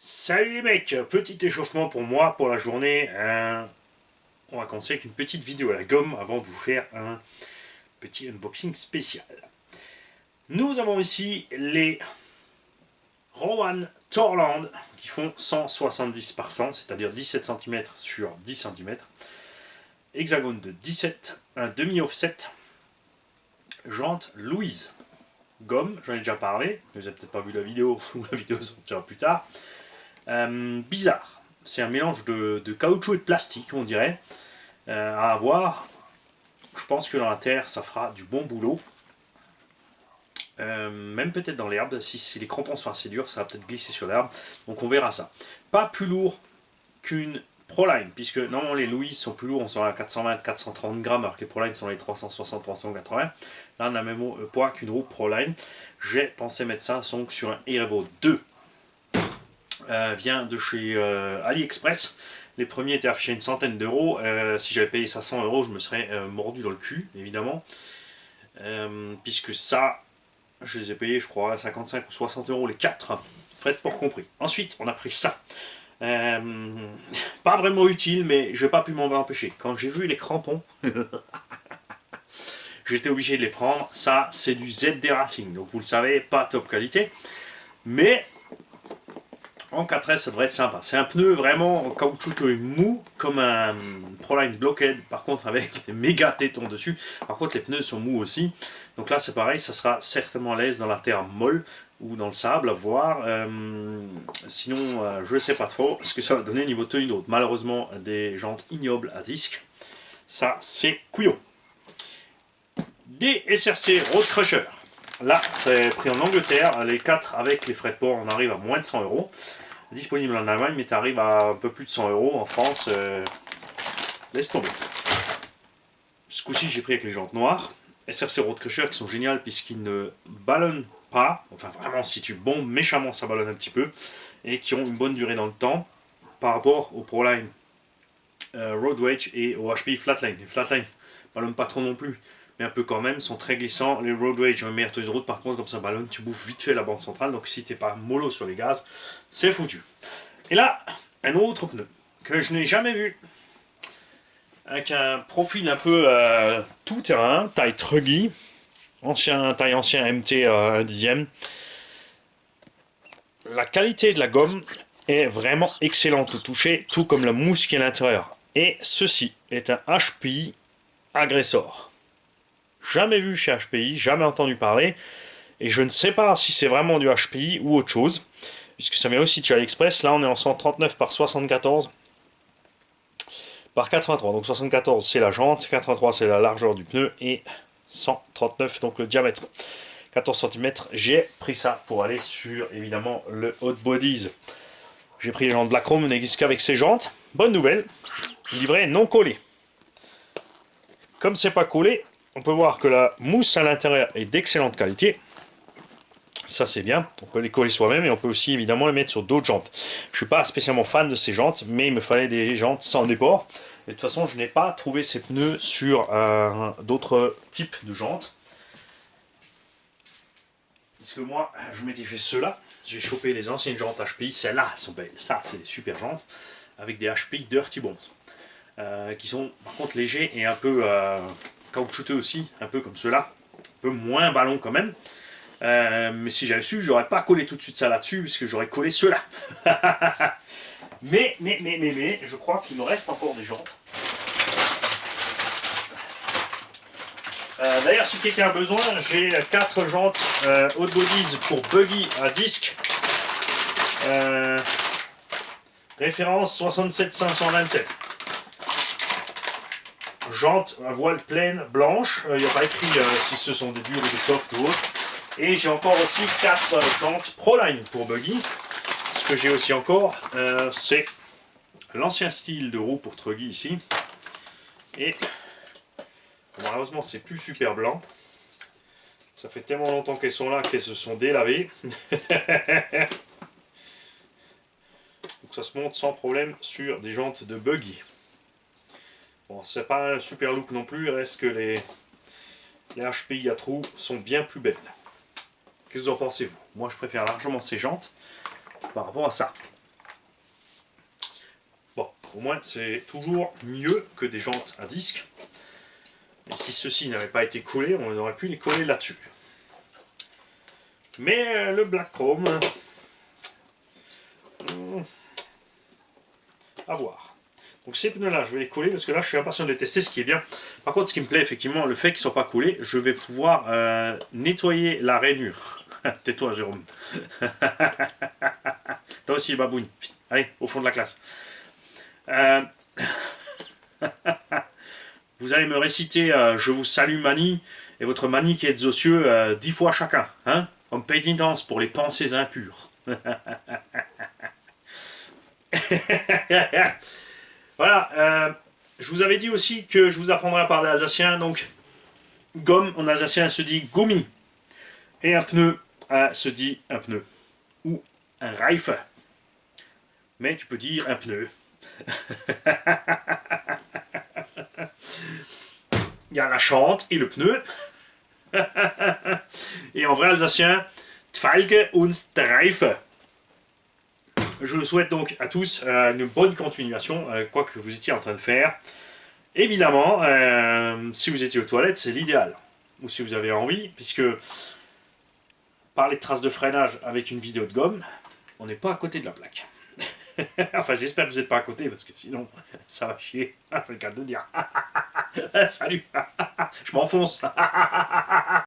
Salut les mecs, petit échauffement pour moi, pour la journée. On va commencer avec une petite vidéo à la gomme avant de vous faire un petit unboxing spécial. Nous avons ici les Rowan Torland qui font 170 par 100, c'est-à-dire 17 cm sur 10 cm. Hexagone de 17, un demi-offset. Jante Louise. Gomme, j'en ai déjà parlé, vous n'avez peut-être pas vu la vidéo, ou la vidéo sortira plus tard. Bizarre. C'est un mélange de caoutchouc et de plastique, on dirait. À avoir. Je pense que dans la terre, ça fera du bon boulot. Même peut-être dans l'herbe. Si les crampons sont assez durs, ça va peut-être glisser sur l'herbe. Donc on verra ça. Pas plus lourd qu'une Proline, puisque normalement les Louis sont plus lourds, on sont à 420-430 grammes, alors que les Proline sont à les 360-380. Là on a le même poids qu'une roue Proline. J'ai pensé mettre ça donc sur un Erevo 2. Vient de chez AliExpress. Les premiers étaient affichés une centaine d'euros. Si j'avais payé ça 100 euros, je me serais mordu dans le cul, évidemment. Puisque ça, je les ai payés, je crois, à 55 ou 60 euros les 4. Frais de port compris. Ensuite, on a pris ça. Pas vraiment utile, mais je n'ai pas pu m'en empêcher. Quand j'ai vu les crampons, j'étais obligé de les prendre. Ça, c'est du ZD Racing. Donc vous le savez, pas top qualité. Mais en 4S, ça devrait être sympa. C'est un pneu vraiment caoutchouteux et mou, comme un Proline Blockhead, par contre avec des méga tétons dessus. Par contre, les pneus sont mous aussi. Donc là, c'est pareil, ça sera certainement à l'aise dans la terre molle ou dans le sable, à voir. Sinon, je ne sais pas trop ce que ça va donner niveau tenue de route. Malheureusement, des jantes ignobles à disque. Ça, c'est couillon. Des SRC Road Crusher. Là, c'est pris en Angleterre. Les 4 avec les frais de port, on arrive à moins de 100 euros. Disponible en Allemagne, mais tu arrives à un peu plus de 100 euros. En France, laisse tomber. Ce coup-ci, j'ai pris avec les jantes noires. SRC Road Crusher qui sont géniales puisqu'ils ne ballonnent pas. Enfin, vraiment, si tu bombes méchamment, ça ballonne un petit peu. Et qui ont une bonne durée dans le temps par rapport au Proline Road Rage et au HPI Flatline. Les Flatline ne ballonnent pas trop non plus, mais un peu quand même, sont très glissants. Les Road Rage ont une meilleure tenue de route, par contre, comme ça ballonne, tu bouffes vite fait la bande centrale, donc si t'es pas mollo sur les gaz, c'est foutu. Et là, un autre pneu que je n'ai jamais vu, avec un profil un peu tout terrain, taille Truggy, taille ancien MT 1 dixième. La qualité de la gomme est vraiment excellente au toucher, tout comme la mousse qui est à l'intérieur. Et ceci est un HPI Agressor. Jamais vu chez HPI, jamais entendu parler. Et je ne sais pas si c'est vraiment du HPI ou autre chose. Puisque ça vient aussi de chez AliExpress. Là on est en 139 par 74 par 83. Donc 74 c'est la jante, 83 c'est la largeur du pneu et 139 donc le diamètre. 14 cm, j'ai pris ça pour aller sur évidemment le Hot Bodies. J'ai pris les jantes Black Chrome, n'existe qu'avec ces jantes. Bonne nouvelle, livret non collé. Comme c'est pas collé, on peut voir que la mousse à l'intérieur est d'excellente qualité. Ça c'est bien, on peut les coller soi-même et on peut aussi évidemment les mettre sur d'autres jantes. Je suis pas spécialement fan de ces jantes, mais il me fallait des jantes sans déport. Et de toute façon, je n'ai pas trouvé ces pneus sur d'autres types de jantes. Parce que moi, je m'étais fait ceux-là. J'ai chopé les anciennes jantes HPI. Celles-là sont belles. Ça, c'est des super jantes. Avec des HPI Dirty Bombs. Qui sont par contre légers et un peu caoutchouteux aussi. Un peu comme ceux-là. Un peu moins ballon quand même. Mais si j'avais su, j'aurais pas collé tout de suite ça là-dessus. Puisque j'aurais collé ceux-là. mais, je crois qu'il me reste encore des jantes. D'ailleurs, si quelqu'un a besoin, j'ai 4 jantes Hot Bodies pour buggy à disque. Référence 67527. Jantes à voile pleine blanche. Il n'y a pas écrit si ce sont des durs ou des softs ou autres. Et j'ai encore aussi 4 jantes Proline pour buggy. Ce que j'ai aussi encore, c'est l'ancien style de roue pour truggy ici. Et malheureusement, c'est plus super blanc. Ça fait tellement longtemps qu'elles sont là qu'elles se sont délavées. Donc ça se monte sans problème sur des jantes de buggy. Bon, c'est pas un super look non plus, il reste que les HPI à trous sont bien plus belles. Qu'est-ce que vous en pensez vous? Moi je préfère largement ces jantes par rapport à ça. Au moins, c'est toujours mieux que des jantes à disque. Et si ceux-ci n'avaient pas été collés, on aurait pu les coller là-dessus. Mais le Black Chrome, à voir. Donc ces pneus-là, je vais les coller parce que là, je suis impatient de les tester, ce qui est bien. Par contre, ce qui me plaît, effectivement, le fait qu'ils ne soient pas collés, je vais pouvoir nettoyer la rainure. Tais-toi, Jérôme. Toi aussi, baboune. Allez, au fond de la classe. Vous allez me réciter Je vous salue Mani et votre Mani qui êtes aux cieux 10 fois chacun, hein, comme pénitence pour les pensées impures. Voilà, je vous avais dit aussi que je vous apprendrai à parler alsacien, donc gomme en alsacien se dit gummi, et un pneu se dit un pneu, ou un Reife, mais tu peux dire un pneu. Il y a la chante et le pneu. Et en vrai alsacien, Tfalke und der Reife. Je vous souhaite donc à tous une bonne continuation, quoi que vous étiez en train de faire. Évidemment, si vous étiez aux toilettes, c'est l'idéal. Ou si vous avez envie, puisque parler de traces de freinage avec une vidéo de gomme, on n'est pas à côté de la plaque. Enfin, j'espère que vous n'êtes pas à côté, parce que sinon, ça va chier. C'est le cas de le dire. Salut. Je m'enfonce.